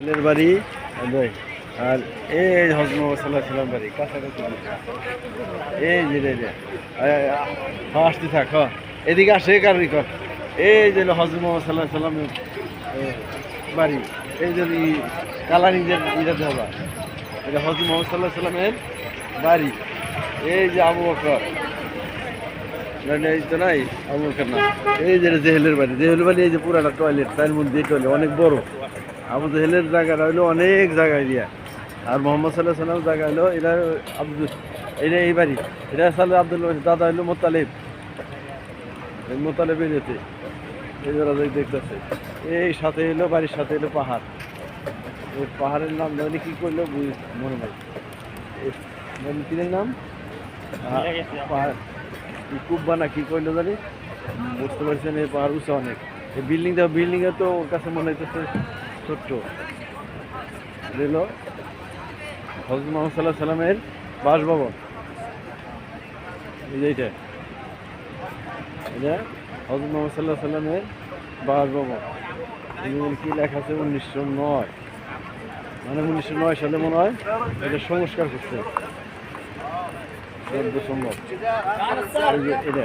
ছেলের বাড়ি আর এই হজরত মোহাম্মদ সাল্লাহ সাল্লাম বাড়ি কাছাকাছি। এই যে আসতে থাক এদিকে আসে কারি কর। এই যে হজরত মোহাম্মদ সাল্লাহ সাল্লামের বাড়ি। এই যে কালারিং যে দেওয়া এটা হজরত মোহাম্মদ সাল্লাহ সাল্লামের বাড়ি। এই যে আবু বকর এই তো নাই আবু বকর না, এই যে জেহেলের বাড়ি। জেহেলের বাড়ি এই যে পুরাটা টয়লেট, তার মধ্যে টয়লেট অনেক বড়। আবু জেহেলের জায়গাটা হইলো অনেক জায়গা এরিয়া, আর মোহাম্মদ সাল্লাহ সাল্লাম জায়গা হইলো এটা এটা এই বাড়ি। এটা সাল্লাহ আব্দুল দাদা হইলো মোতালেব, মোতালেব এরিয়াতে এই যারা দেখতেছে। এই সাথে হইলো বাড়ির সাথে হইলো পাহাড়। ওই পাহাড়ের নাম জানি কি করলো মনে নাই, কিনের নাম পাহাড় কুব্বা না কি করলো জানি, বুঝতে পারছেন। এই পাহাড় উঁচা অনেক। এই বিল্ডিংটা তো ওর কাছে মনে হইতেছে ছোট্ট। দিল হজরত মোহাম্মদ সাল্লাহ সাল্লামের বাসভবন। এই যে এটা হজরত মোহাম্মদ সাল্লাহ সাল্লামের বাসভবন। কি লেখা আছে 1909, মানে 1909 সালে মনে হয় এটা সংস্কার করছে। 14 সম্ভব। এটা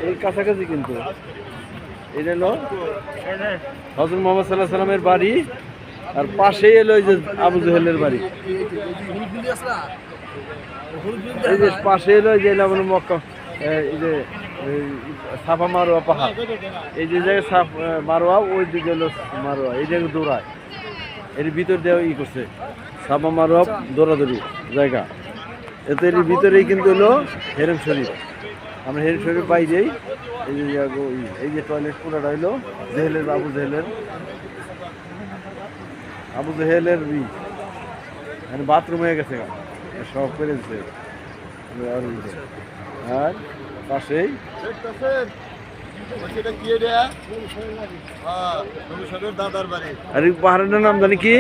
এই কাছাকাছি, কিন্তু এটা হলো হযরত মুহাম্মদ সাল্লাল্লাহু আলাইহি সাল্লামের বাড়ি, আর পাশেই এলো এই যে আবু জেহেলের বাড়ি। এই যে পাশে এলো যে মক্কা, এই যে সাফা মারোয়া পাহাড়। এই যে জায়গায় মারোয়া, ওই দিকে হলো মারোয়া। এই জায়গায় দৌড়ায়, এর ভিতর দিয়ে ই করছে সাফা মারোয়া দৌড়াদৌড়ি জায়গা। এতে এর ভিতরেই কিন্তু হলো হেরেম শরীফ। আমরা হেরেম শরীফ পাই যাই। এই যে টয়লেট পুরাটা হইলো জেহেলের আবু জেহেলের মানে বাথরুম হয়ে গেছে, সব করে দিচ্ছে। আর পাশেই আর পাহাড়ের নাম জানি কি,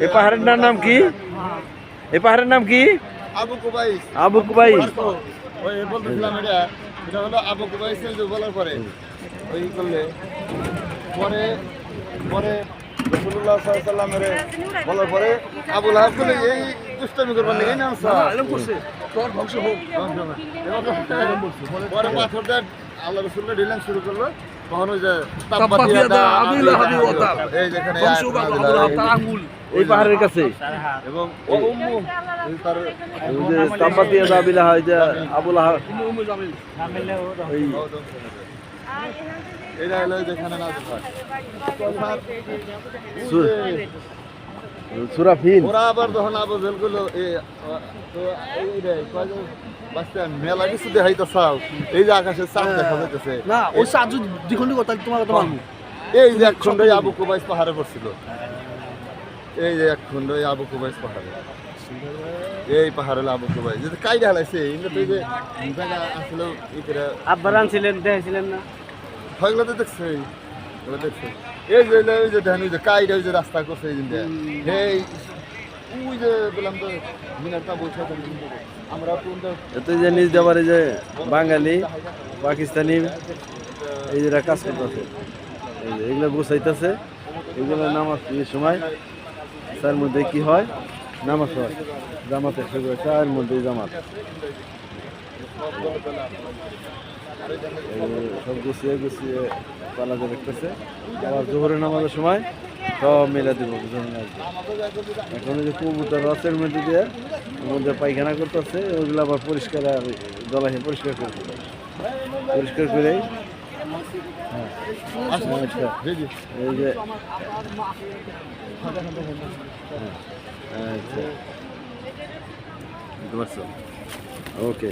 এই পাহাড়ের নাম কি, এই পাহাড়ের নাম কি? আবু কুবাইস। আবু কুবাইস বলতেছিলাম, এটা হলো আবু কুবাইস বলার পরে ওই করলে পরে পরে রাসূলুল্লাহ সাল্লাল্লাহু আলাইহি ওয়াসাল্লামের বলার পরে আবু লাহাব বলে এই দুষ্টামি করবার নাকি নাম এরকম করছে, তোর ধ্বংস হোক। পরে পাথরটা আল্লাহ রাসূলকে ঢিলাম শুরু করলো। তখন ওই যে এই পাহাড়ের কাছে এবং আবু লাহাব এটা হলো যেখানে সুরাফিন। ওরা আবার যখন আবু জেহেল গুলো মেলা কিছু দেখাইতো চাও, এই যে আকাশের চাঁদ দেখা যাইতেছে না, ওই চাঁদ যদি দ্বিখণ্ডিত করতে তোমার তো মানবো। এই যে এক খন্ড আবু কুবাইস পাহাড়ে পড়ছিল, এই যে এক খন্ড আবু কুবাইস পাহাড়ে, এই পাহাড় হলো আবু কুবাইস যদি কাইডা হালাইছে। এই যে জায়গা আসলে আব্বার আনছিলেন দেখাইছিলেন না, ওইগুলো তো দেখছে, ওগুলো দেখছে। এই যে ওই যে দেখেন ওই যে কাইডা ওই যে রাস্তা করছে, এই যে এই ওই যে বললাম তো মিনারটা বলছে আমরা এত যে নিজ দেবারে যে বাঙালি পাকিস্তানি এই যে কাজ করতেছে, এই যে এগুলো গুছাইতেছে। এগুলো নামাজ সময় তার মধ্যে কি হয়, নামাজ হয় জামাতের চার মধ্যে জামাত সব গুছিয়ে পালাতে দেখতেছে। আবার জোহরের নামাজের সময় সব মেলা দিব। এখন যে কবুতর রসের মধ্যে দিয়ে মধ্যে পায়খানা করতেছে, ওগুলো আবার পরিষ্কার জলাশয় পরিষ্কার করতে পরিষ্কার করে। হ্যাঁ আচ্ছা, এই যে আচ্ছা বুঝতে পারছো, ওকে।